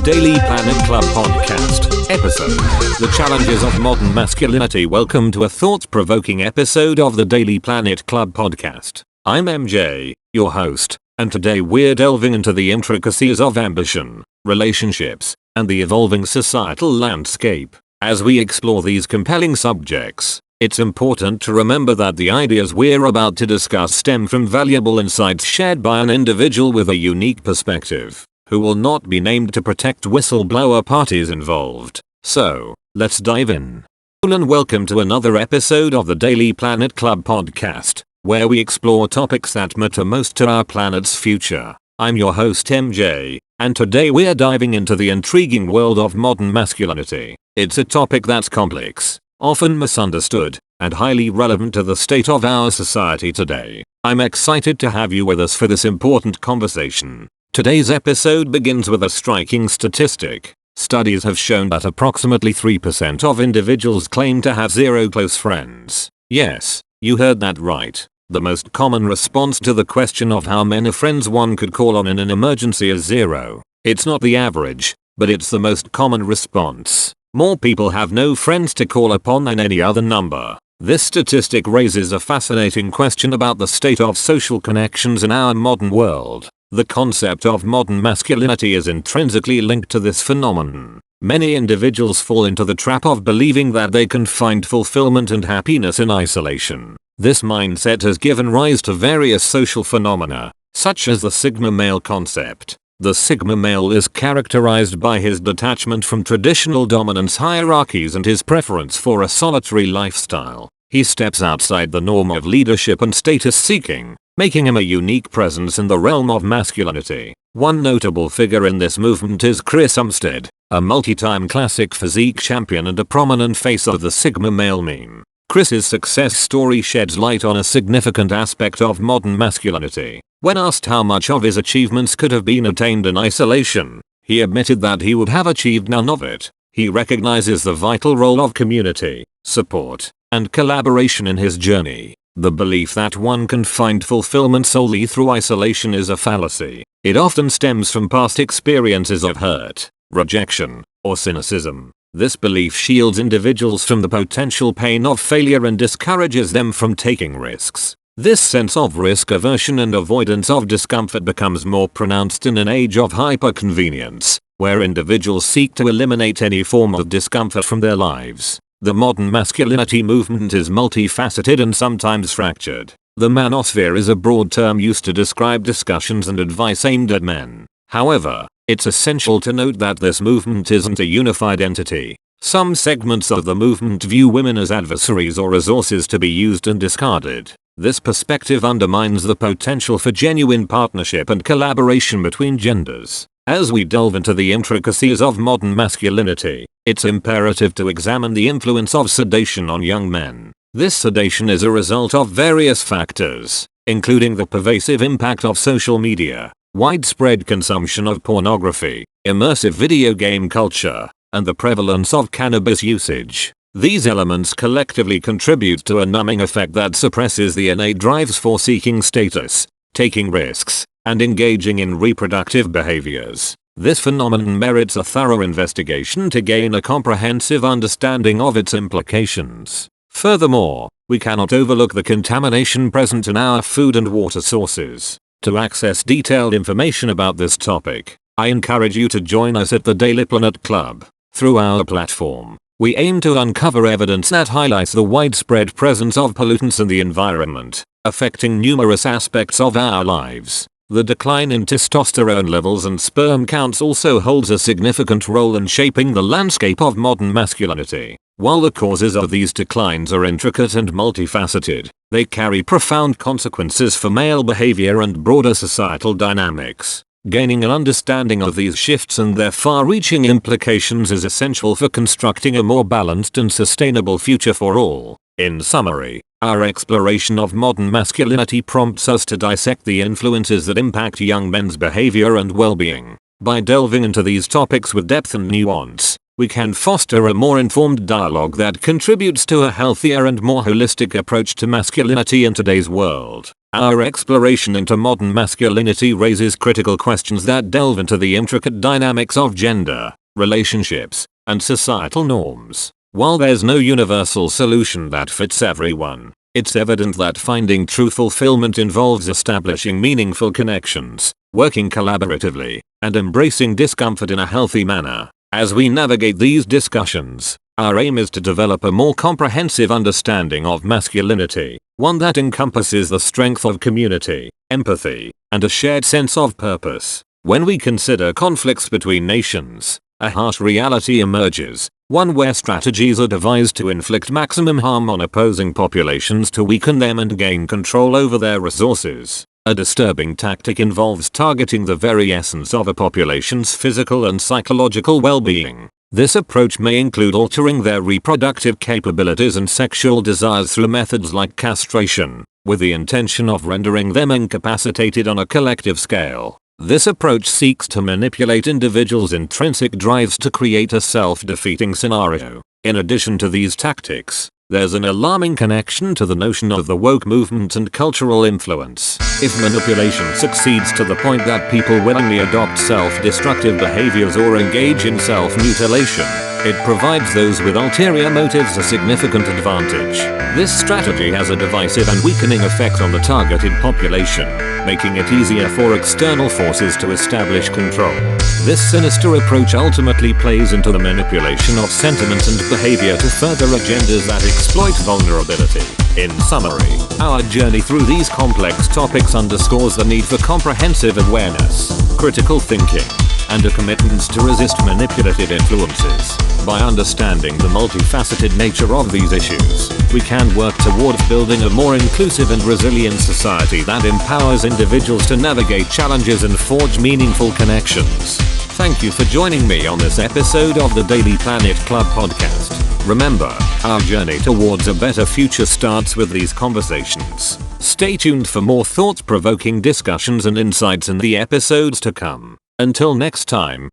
Daily Planet Club Podcast, episode, The Challenges of Modern Masculinity. Welcome to a thought-provoking episode of the Daily Planet Club Podcast. I'm MJ, your host, and today we're delving into the intricacies of ambition, relationships, and the evolving societal landscape. As we explore these compelling subjects, it's important to remember that the ideas we're about to discuss stem from valuable insights shared by an individual with a unique perspective, who will not be named to protect whistleblower parties involved. So, let's dive in. Hello and welcome to another episode of the Daily Planet Club Podcast, where we explore topics that matter most to our planet's future. I'm your host MJ, and today we're diving into the intriguing world of modern masculinity. It's a topic that's complex, often misunderstood, and highly relevant to the state of our society today. I'm excited to have you with us for this important conversation. Today's episode begins with a striking statistic. Studies have shown that approximately 3% of individuals claim to have zero close friends. Yes, you heard that right. The most common response to the question of how many friends one could call on in an emergency is zero. It's not the average, but it's the most common response. More people have no friends to call upon than any other number. This statistic raises a fascinating question about the state of social connections in our modern world. The concept of modern masculinity is intrinsically linked to this phenomenon. Many individuals fall into the trap of believing that they can find fulfillment and happiness in isolation. This mindset has given rise to various social phenomena, such as the Sigma male concept. The Sigma male is characterized by his detachment from traditional dominance hierarchies and his preference for a solitary lifestyle. He steps outside the norm of leadership and status seeking, making him a unique presence in the realm of masculinity. One notable figure in this movement is Chris Umstead, a multi-time classic physique champion and a prominent face of the Sigma male meme. Chris's success story sheds light on a significant aspect of modern masculinity. When asked how much of his achievements could have been attained in isolation, he admitted that he would have achieved none of it. He recognizes the vital role of community, support, and collaboration in his journey. The belief that one can find fulfillment solely through isolation is a fallacy. It often stems from past experiences of hurt, rejection, or cynicism. This belief shields individuals from the potential pain of failure and discourages them from taking risks. This sense of risk aversion and avoidance of discomfort becomes more pronounced in an age of hyper-convenience, where individuals seek to eliminate any form of discomfort from their lives. The modern masculinity movement is multifaceted and sometimes fractured. The manosphere is a broad term used to describe discussions and advice aimed at men. However, it's essential to note that this movement isn't a unified entity. Some segments of the movement view women as adversaries or resources to be used and discarded. This perspective undermines the potential for genuine partnership and collaboration between genders. As we delve into the intricacies of modern masculinity, it's imperative to examine the influence of sedation on young men. This sedation is a result of various factors, including the pervasive impact of social media, widespread consumption of pornography, immersive video game culture, and the prevalence of cannabis usage. These elements collectively contribute to a numbing effect that suppresses the innate drives for seeking status, taking risks, and engaging in reproductive behaviors. This phenomenon merits a thorough investigation to gain a comprehensive understanding of its implications. Furthermore, we cannot overlook the contamination present in our food and water sources. To access detailed information about this topic, I encourage you to join us at the Daily Planet Club. Through our platform, we aim to uncover evidence that highlights the widespread presence of pollutants in the environment, affecting numerous aspects of our lives. The decline in testosterone levels and sperm counts also holds a significant role in shaping the landscape of modern masculinity. While the causes of these declines are intricate and multifaceted, they carry profound consequences for male behavior and broader societal dynamics. Gaining an understanding of these shifts and their far-reaching implications is essential for constructing a more balanced and sustainable future for all. In summary, our exploration of modern masculinity prompts us to dissect the influences that impact young men's behavior and well-being. By delving into these topics with depth and nuance, we can foster a more informed dialogue that contributes to a healthier and more holistic approach to masculinity in today's world. Our exploration into modern masculinity raises critical questions that delve into the intricate dynamics of gender, relationships, and societal norms. While there's no universal solution that fits everyone, it's evident that finding true fulfillment involves establishing meaningful connections, working collaboratively, and embracing discomfort in a healthy manner. As we navigate these discussions, our aim is to develop a more comprehensive understanding of masculinity, one that encompasses the strength of community, empathy, and a shared sense of purpose. When we consider conflicts between nations, a harsh reality emerges, one where strategies are devised to inflict maximum harm on opposing populations to weaken them and gain control over their resources. A disturbing tactic involves targeting the very essence of a population's physical and psychological well-being. This approach may include altering their reproductive capabilities and sexual desires through methods like castration, with the intention of rendering them incapacitated on a collective scale. This approach seeks to manipulate individuals' intrinsic drives to create a self-defeating scenario. In addition to these tactics, there's an alarming connection to the notion of the woke movement and cultural influence. If manipulation succeeds to the point that people willingly adopt self-destructive behaviors or engage in self-mutilation, it provides those with ulterior motives a significant advantage. This strategy has a divisive and weakening effect on the targeted population, making it easier for external forces to establish control. This sinister approach ultimately plays into the manipulation of sentiment and behavior to further agendas that exploit vulnerability. In summary, our journey through these complex topics underscores the need for comprehensive awareness, critical thinking, and a commitment to resist manipulative influences. By understanding the multifaceted nature of these issues, we can work towards building a more inclusive and resilient society that empowers individuals to navigate challenges and forge meaningful connections. Thank you for joining me on this episode of the Daily Planet Club podcast. Remember, our journey towards a better future starts with these conversations. Stay tuned for more thought-provoking discussions and insights in the episodes to come. Until next time,